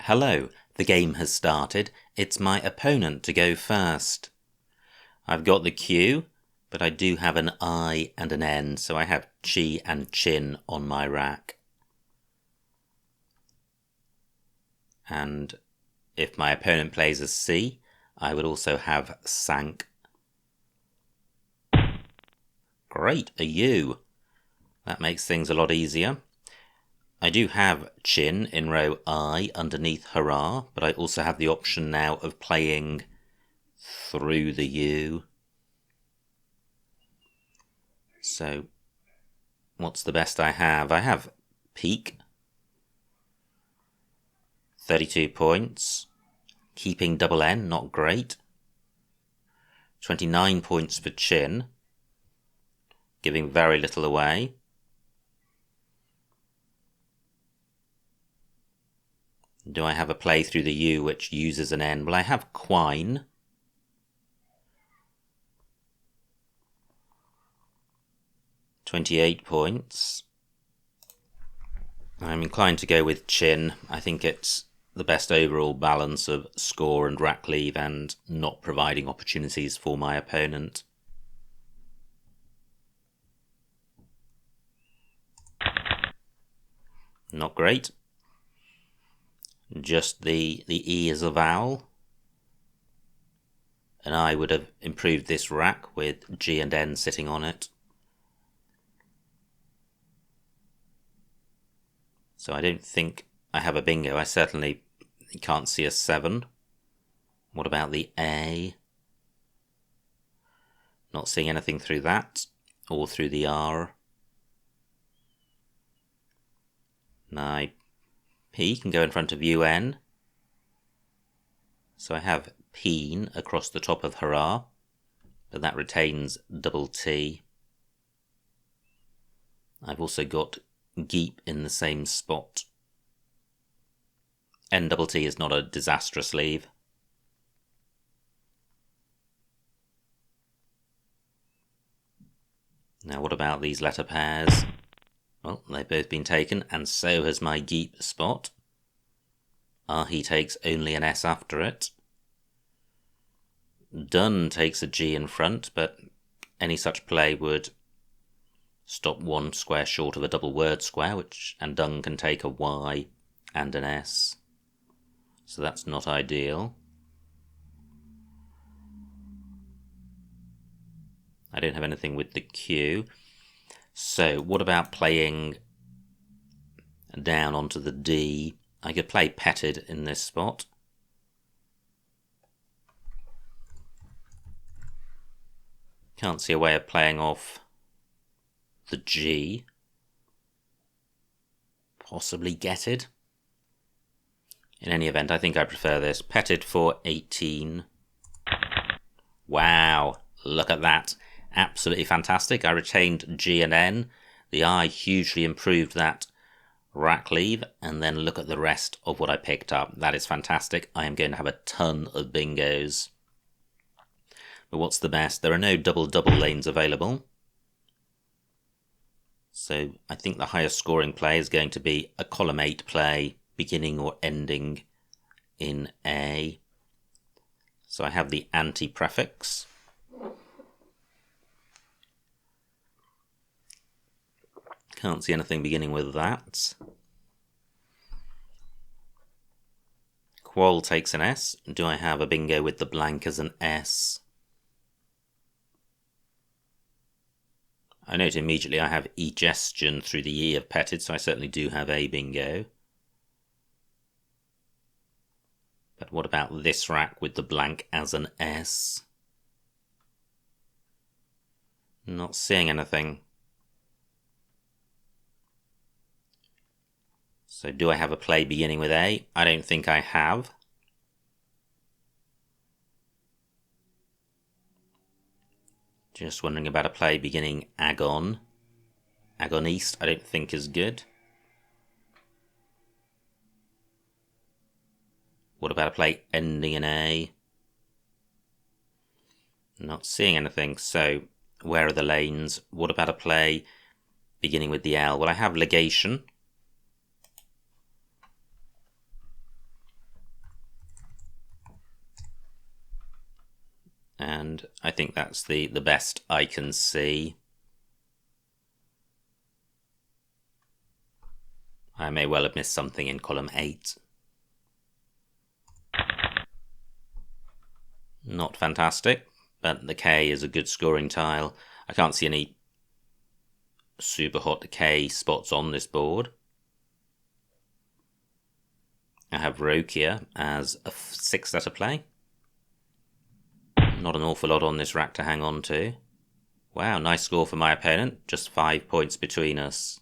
Hello, the game has started. It's my opponent to go first. I've got the Q, but I do have an I and an N, so I have chi and chin on my rack. And if my opponent plays a C, I would also have sank. Great, a U. That makes things a lot easier. I do have chin in row I underneath hurrah, but I also have the option now of playing through the U. So, what's the best I have? I have peak, 32 points, keeping double N, not great, 29 points for chin, giving very little away. Do I have a play through the U which uses an N? Well, I have quine. £28 points. I'm inclined to go with chin. I think it's the best overall balance of score and rack leave and not providing opportunities for my opponent. Not great. Just the E as a vowel. And I would have improved this rack with G and N sitting on it. So I don't think I have a bingo. I certainly can't see a 7. What about the A? Not seeing anything through that, or through the R. Now, P can go in front of UN. So I have peen across the top of hurrah, but that retains double T. I've also got geep in the same spot. N double T is not a disastrous leave. Now what about these letter pairs? Well, they've both been taken, and so has my geep spot. He takes only an S after it. Dun takes a G in front, but any such play would stop one square short of a double word square, and Dun can take a Y and an S. So that's not ideal. I don't have anything with the Q. So what about playing down onto the D? I could play petted in this spot. Can't see a way of playing off the G. Possibly getted. In any event, I think I prefer this. Petted for 18. Wow, look at that. Absolutely fantastic. I retained G and N. The I hugely improved that rack leave. And then look at the rest of what I picked up. That is fantastic. I am going to have a ton of bingos. But what's the best? There are no double-double lanes available. So I think the highest scoring play is going to be a column 8 play, beginning or ending in A. So I have the anti-prefix. Can't see anything beginning with that. Qual takes an S. Do I have a bingo with the blank as an S? I note immediately I have egestion through the E of petted, so I certainly do have a bingo. But what about this rack with the blank as an S? Not seeing anything. So do I have a play beginning with A? I don't think I have. Just wondering about a play beginning agon. Agon East I don't think is good. What about a play ending in A? Not seeing anything. So where are the lanes? What about a play beginning with the L? Well, I have legation. and I think that's the best I can see. I may well have missed something in column 8. Not fantastic, but the K is a good scoring tile. I can't see any super hot K spots on this board. I have Rokia as a 6-letter play. Not an awful lot on this rack to hang on to. Wow, nice score for my opponent. Just 5 points between us.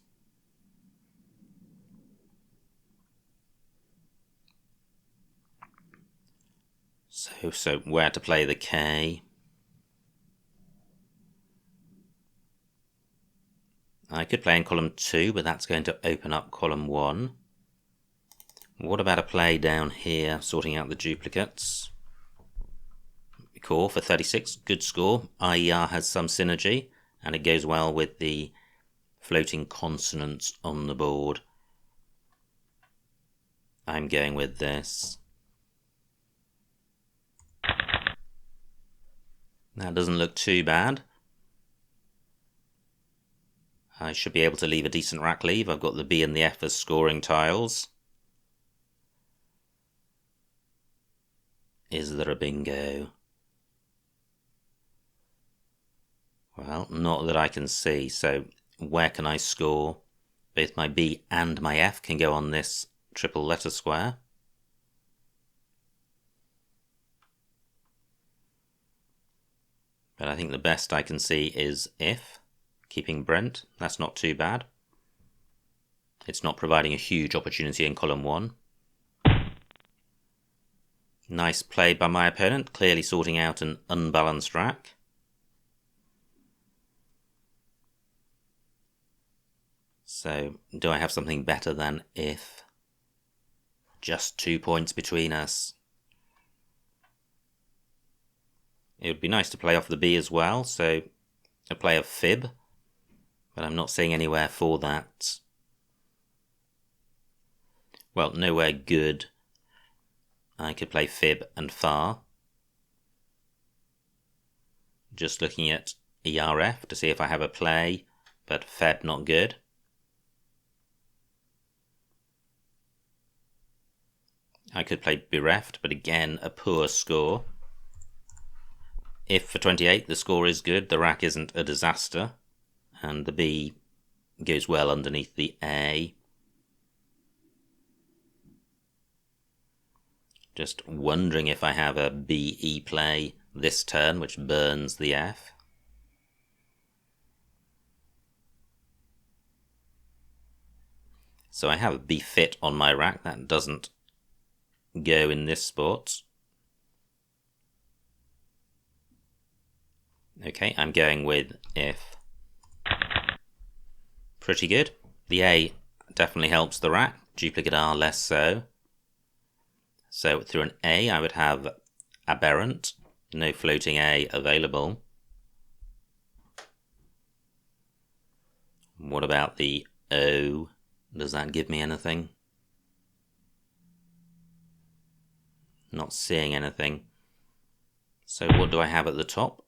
So where to play the K? I could play in column 2, but that's going to open up column 1. What about a play down here, sorting out the duplicates? Core for 36, good score. IER has some synergy, and it goes well with the floating consonants on the board. I'm going with this. That doesn't look too bad. I should be able to leave a decent rack leave. I've got the B and the F as scoring tiles. Is there a bingo? Well, not that I can see, so where can I score? Both my B and my F can go on this triple letter square. But I think the best I can see is if, keeping Brent. That's not too bad. It's not providing a huge opportunity in column 1. Nice play by my opponent, clearly sorting out an unbalanced rack. So, do I have something better than if? Just 2 points between us. It would be nice to play off the B as well, so a play of fib, but I'm not seeing anywhere for that. Well, nowhere good. I could play fib and far. Just looking at ERF to see if I have a play, but feb not good. I could play bereft, but again, a poor score. If for 28 the score is good, the rack isn't a disaster, and the B goes well underneath the A. Just wondering if I have a BE play this turn, which burns the F. So I have a B fit on my rack, that doesn't go in this spot. Okay, I'm going with if. Pretty good. The A definitely helps the rack, duplicate R less so. So through an A I would have aberrant, no floating A available. What about the O? Does that give me anything? Not seeing anything. So what do I have at the top?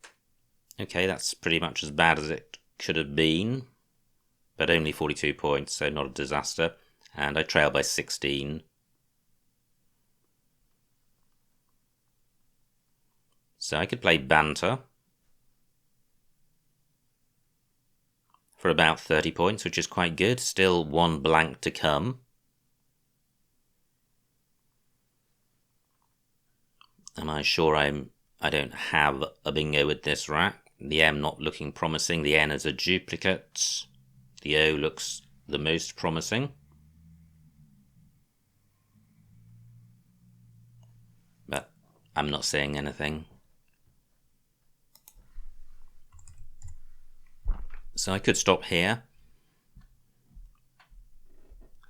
Okay, that's pretty much as bad as it could have been, but only 42 points, so not a disaster. And I trail by 16. So I could play banter for about 30 points, which is quite good. Still one blank to come. Am I sure I don't have a bingo with this rack? The M not looking promising. The N is a duplicate. The O looks the most promising. But I'm not saying anything. So I could stop here.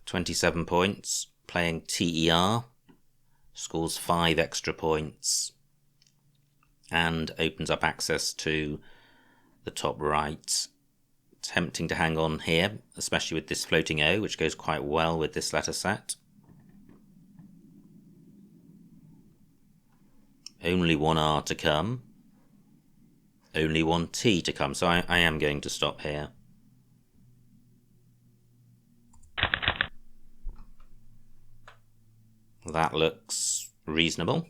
27 points. Playing TER. Scores 5 extra points. And opens up access to the top right. Tempting to hang on here, especially with this floating O, which goes quite well with this letter set. Only one R to come. only one T to come, so I am going to stop here. That looks reasonable.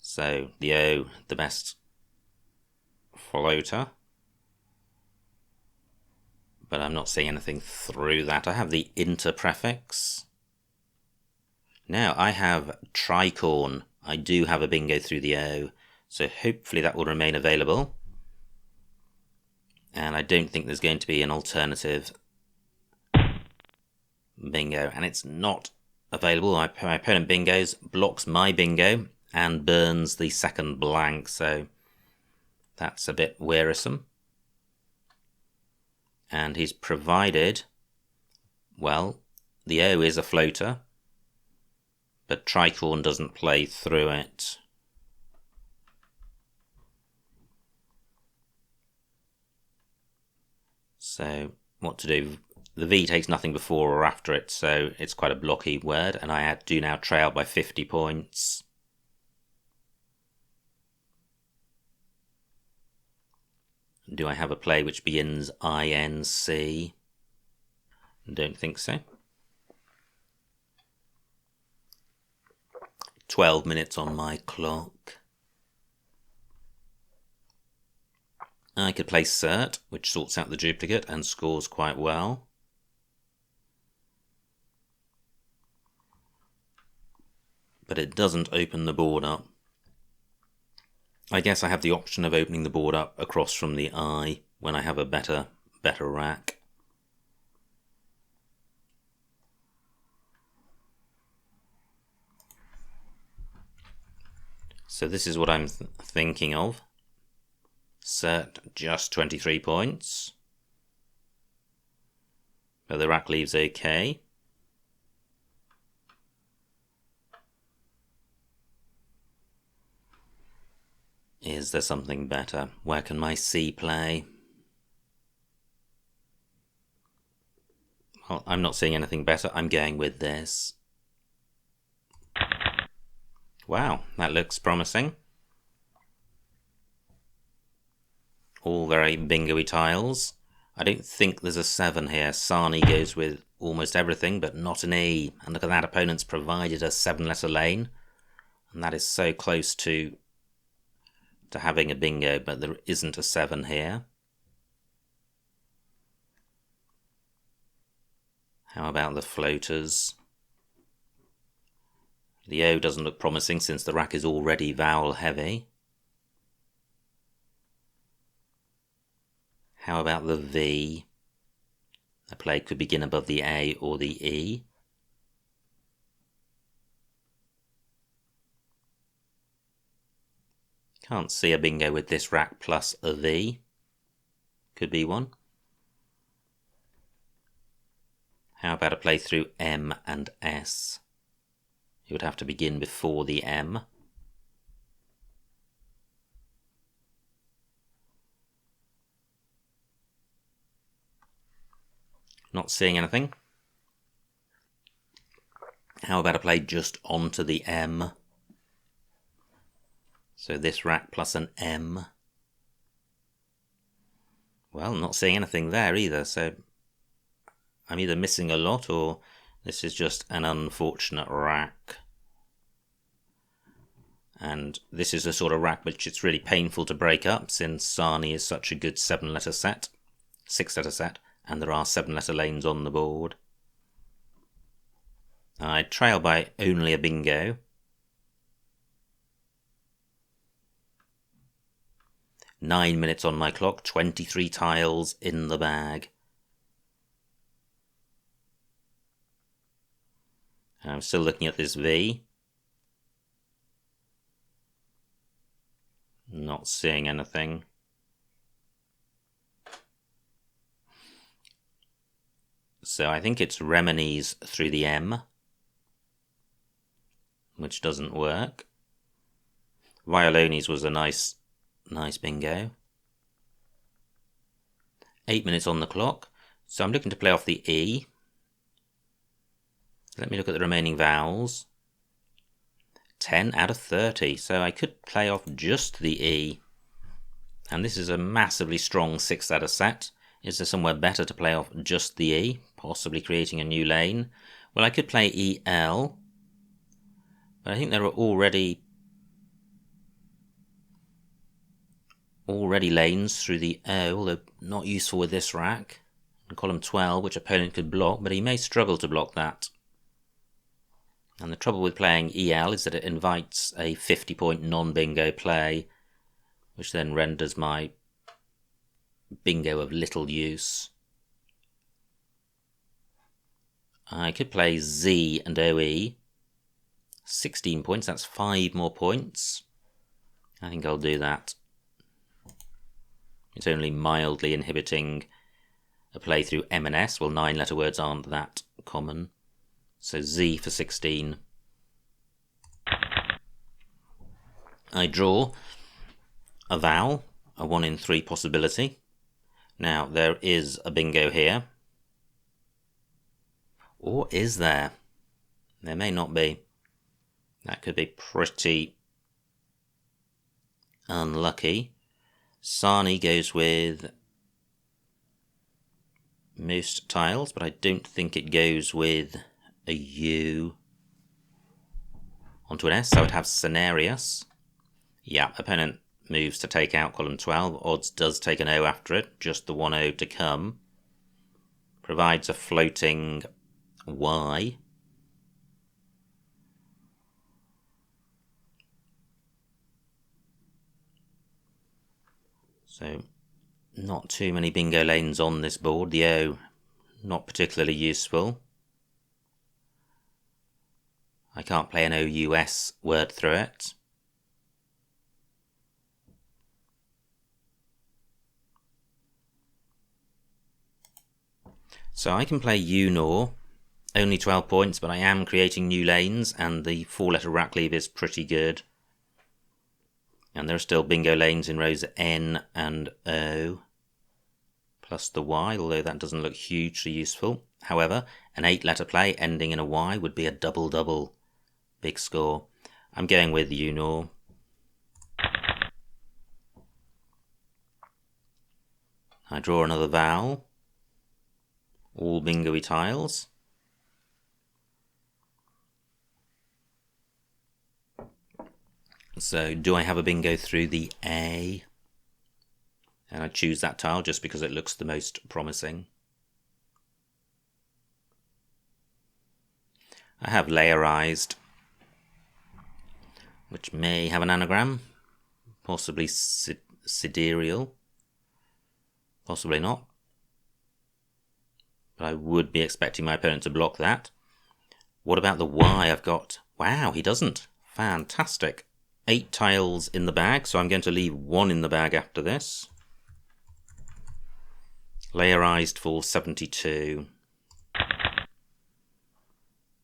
So the O, the best floater. But I'm not seeing anything through that. I have the inter prefix. Now I have tricorn. I do have a bingo through the O, so hopefully that will remain available. And I don't think there's going to be an alternative bingo, and it's not available. My opponent bingos, blocks my bingo and burns the second blank, so that's a bit wearisome. And he's provided, well, the O is a floater, but tricorn doesn't play through it. So what to do? The V takes nothing before or after it, so it's quite a blocky word, and I do now trail by 50 points. Do I have a play which begins INC? Don't think so. 12 minutes on my clock. I could play cert, which sorts out the duplicate and scores quite well. But it doesn't open the board up. I guess I have the option of opening the board up across from the I when I have a better rack. So this is what I'm thinking of. Cert just 23 points. But the rack leaves okay. Is there something better? Where can my C play? Well, I'm not seeing anything better. I'm going with this. Wow, that looks promising. All very bingo-y tiles. I don't think there's a 7 here. Sani goes with almost everything, but not an E. And look at that, opponent's provided a 7-letter lane. And that is so close to having a bingo, but there isn't a 7 here. How about the floaters? The O doesn't look promising since the rack is already vowel heavy. How about the V? The play could begin above the A or the E. Can't see a bingo with this rack plus a V. Could be one. How about a play through M and S? You would have to begin before the M. Not seeing anything. How about a play just onto the M? So this rack plus an M. Well, not seeing anything there either, so I'm either missing a lot or this is just an unfortunate rack. And this is the sort of rack which it's really painful to break up since Sani is such a good 7-letter set, 6-letter set, and there are 7-letter lanes on the board. I trail by only a bingo. 9 minutes on my clock, 23 tiles in the bag. I'm still looking at this V. Not seeing anything. So I think it's Remini's through the M, which doesn't work. Violoni's was a nice bingo. 8 minutes on the clock. So I'm looking to play off the E. Let me look at the remaining vowels. 10 out of 30, so I could play off just the E. And this is a massively strong 6 out of set. Is there somewhere better to play off just the E, possibly creating a new lane? Well, I could play EL, but I think there are already lanes through the O, although not useful with this rack. And column 12, which opponent could block, but he may struggle to block that. And the trouble with playing EL is that it invites a 50-point non-bingo play, which then renders my bingo of little use. I could play Z and OE. 16 points, that's 5 more points. I think I'll do that. It's only mildly inhibiting a play through M and S. Well, 9-letter words aren't that common. So Z for 16. I draw a vowel, a 1 in 3 possibility. Now, there is a bingo here. Or is there? There may not be. That could be pretty unlucky. Sani goes with most tiles, but I don't think it goes with a U onto an S, so I would have Scenarius. Yeah, opponent moves to take out column 12. Odds does take an O after it, just the 1 O to come. Provides a floating Y. So, not too many bingo lanes on this board. The O, not particularly useful. I can't play an OUS word through it. So I can play UNOR, only 12 points, but I am creating new lanes, and the 4-letter rack leave is pretty good. And there are still bingo lanes in rows N and O, plus the Y, although that doesn't look hugely useful. However, an 8-letter play ending in a Y would be a double-double. Big score. I'm going with UNOR. I draw another vowel. All bingo-y tiles. So, do I have a bingo through the A? And I choose that tile just because it looks the most promising. I have layerized, which may have an anagram, possibly sidereal, possibly not. But I would be expecting my opponent to block that. What about the Y I've got? Wow, he doesn't. Fantastic. 8 tiles in the bag, so I'm going to leave 1 in the bag after this. Layerized for 72.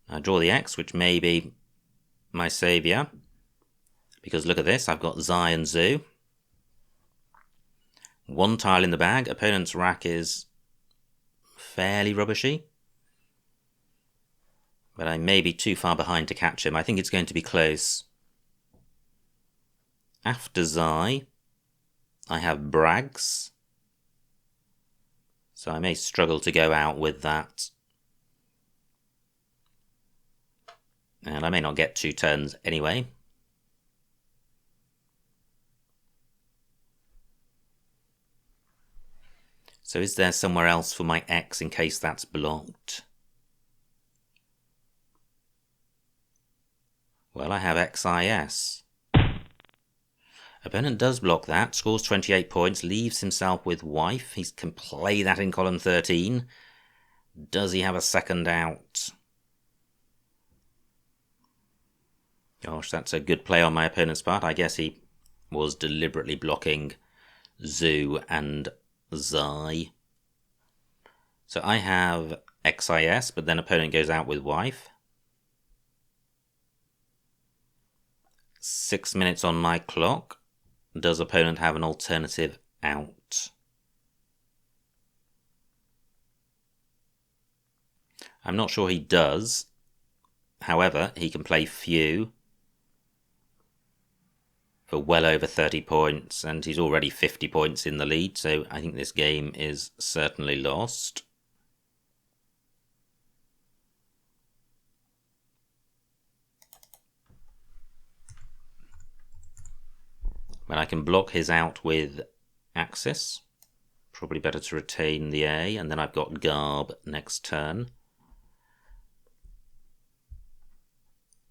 I draw the X, which may be my saviour. Because look at this, I've got Xi and Zoo. 1 tile in the bag. Opponent's rack is fairly rubbishy. But I may be too far behind to catch him. I think it's going to be close. After Xi, I have Brags. So I may struggle to go out with that. And I may not get 2 turns anyway. So is there somewhere else for my X in case that's blocked? Well, I have XIS. Opponent does block that, scores 28 points, leaves himself with wife. He can play that in column 13. Does he have a second out? Gosh, that's a good play on my opponent's part. I guess he was deliberately blocking Zoo and Xi. So I have XIS, but then opponent goes out with wife. 6 minutes on my clock. Does opponent have an alternative out? I'm not sure he does. However, he can play few. for well over 30 points, and he's already 50 points in the lead, so I think this game is certainly lost. But I can block his out with Axis. Probably better to retain the A, and then I've got Garb next turn.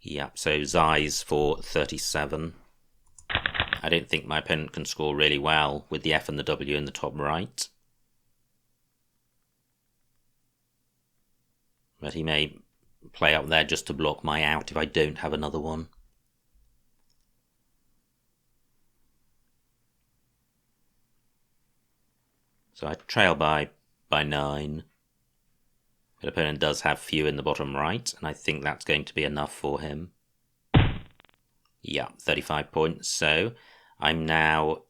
Yep, so Zeiss for 37. I don't think my opponent can score really well with the F and the W in the top right. But he may play up there just to block my out if I don't have another one. So I trail by 9. But opponent does have few in the bottom right, and I think that's going to be enough for him. Yeah, 35 points, so I'm now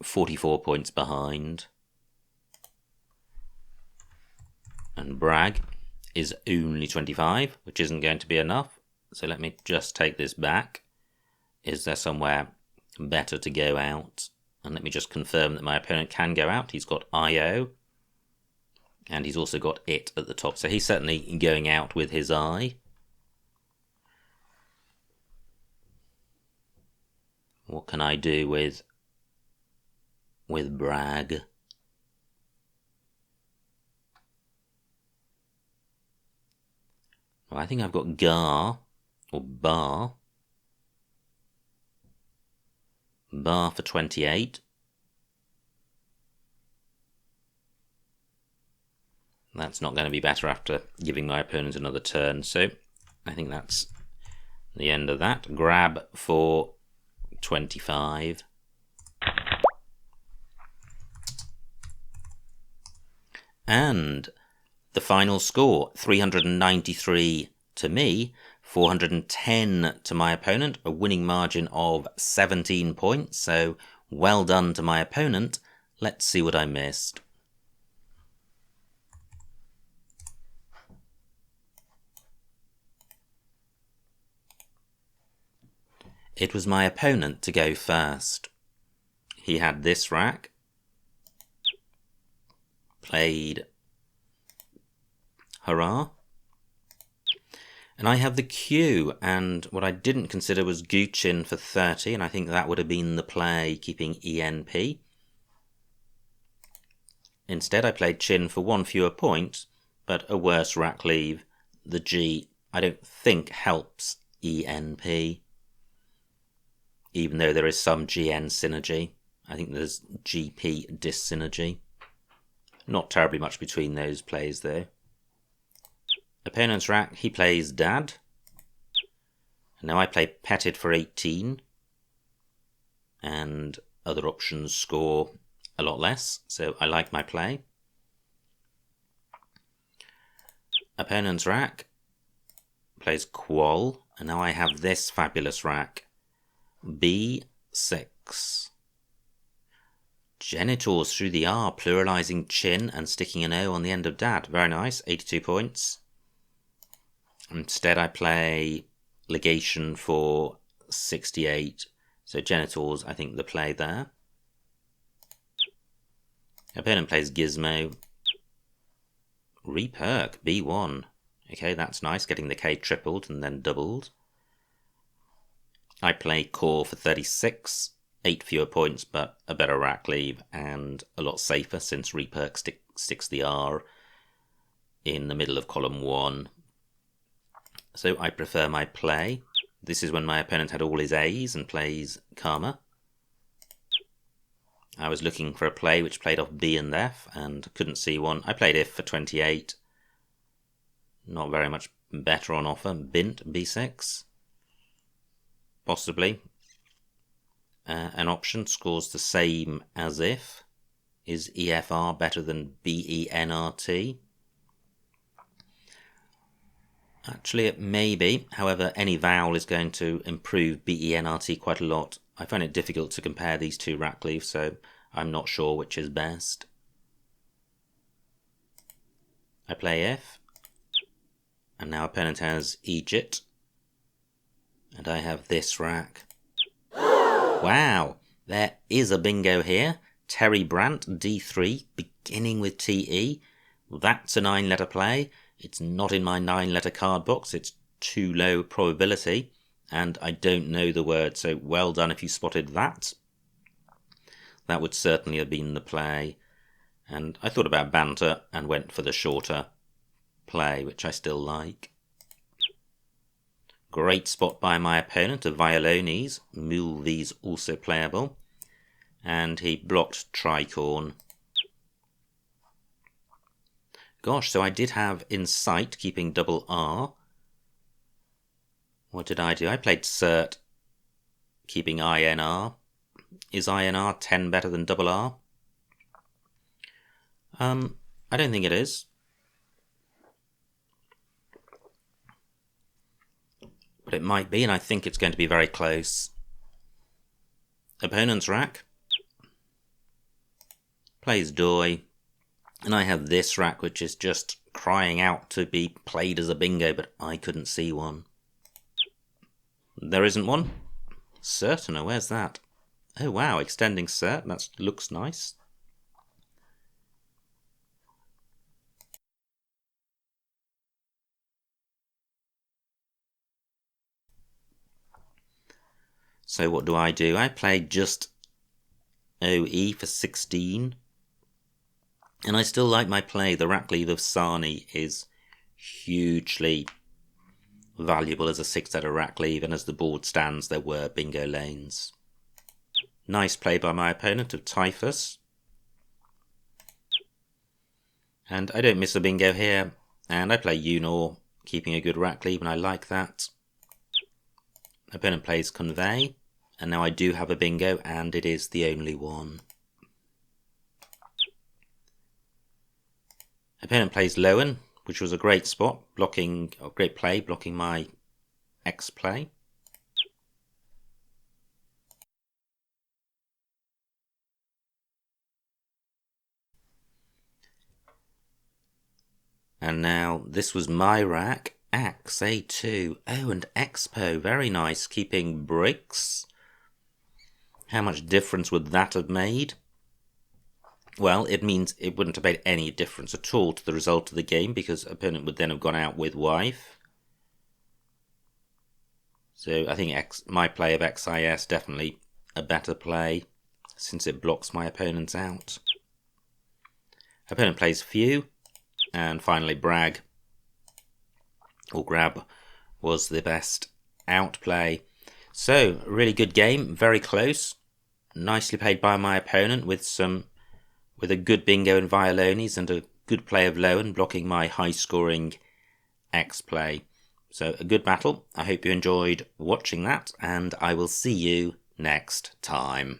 44 points behind. And Bragg is only 25, which isn't going to be enough. So let me just take this back. Is there somewhere better to go out? And let me just confirm that my opponent can go out. He's got IO. And he's also got it at the top. So he's certainly going out with his I. What can I do with Bragg? Well, I think I've got Gar or Bar. Bar for 28. That's not going to be better after giving my opponent another turn, so I think that's the end of that. Grab for 25. And the final score, 393 to me, 410 to my opponent, a winning margin of 17 points, so well done to my opponent. Let's see what I missed. It was my opponent to go first. He had this rack, played Hurrah, and I have the Q, and what I didn't consider was Guchin for 30, and I think that would have been the play, keeping ENP. Instead I played Chin for 1 fewer point, but a worse rack leave. The G, I don't think, helps ENP. Even though there is some GN synergy. I think there's GP dyssynergy. Not terribly much between those plays though. Opponent's rack, he plays Dad. And now I play Petted for 18. And other options score a lot less, so I like my play. Opponent's rack plays Qual, and now I have this fabulous rack. B6. Genitals through the R, pluralizing Chin and sticking an O on the end of Dad. Very nice, 82 points. Instead I play Legation for 68. So Genitals, I think the play there. Opponent plays Gizmo. Reperk, B1. Okay, that's nice, getting the K tripled and then doubled. I play Core for 36, 8 fewer points, but a better rack leave and a lot safer since Reperk sticks the R in the middle of column 1. So I prefer my play. This is when my opponent had all his A's and plays Karma. I was looking for a play which played off B and F and couldn't see one. I played If for 28. Not very much better on offer. Bint, B6. Possibly. An option scores the same as if. Is EFR better than BENRT? Actually, it may be. However, any vowel is going to improve BENRT quite a lot. I find it difficult to compare these two rack leaves, so I'm not sure which is best. I play If. And now opponent has Egypt. And I have this rack. Wow, there is a bingo here. Terry Brandt, D3, beginning with TE. That's a 9-letter play. It's not in my 9-letter card box. It's too low probability, and I don't know the word, so well done if you spotted that. That would certainly have been the play. And I thought about banter and went for the shorter play, which I still like. Great spot by my opponent of Violones. Mulvi's also playable. And he blocked Tricorn. Gosh, so I did have Insight, keeping double R. What did I do? I played Cert, keeping INR. Is INR 10 better than double R? I don't think it is. But it might be, and I think it's going to be very close. Opponent's rack. Plays Doi. And I have this rack, which is just crying out to be played as a bingo, but I couldn't see one. There isn't one? Certainly, where's that? Oh wow, extending cert, that looks nice. So what do? I played just OE for 16. And I still like my play. The rack leave of Sani is hugely valuable as a 6-letter rack leave, and as the board stands, there were bingo lanes. Nice play by my opponent of Typhus. And I don't miss a bingo here. And I play Unor, keeping a good rack leave, and I like that. Opponent plays Convey. And now I do have a bingo, and it is the only one. Opponent plays Lowen, which was a great spot, blocking, or great play, blocking my X play. And now this was my rack, Axe A2. Oh, and Expo, very nice, keeping bricks. How much difference would that have made? Well, it means it wouldn't have made any difference at all to the result of the game, because opponent would then have gone out with wife. So I think my play of XIS definitely a better play, since it blocks my opponents out. Opponent plays Few, and finally Brag, or Grab, was the best outplay. So, really good game, very close. Nicely played by my opponent with a good bingo in Violones and a good play of Lowen, blocking my high-scoring X play. So a good battle. I hope you enjoyed watching that, and I will see you next time.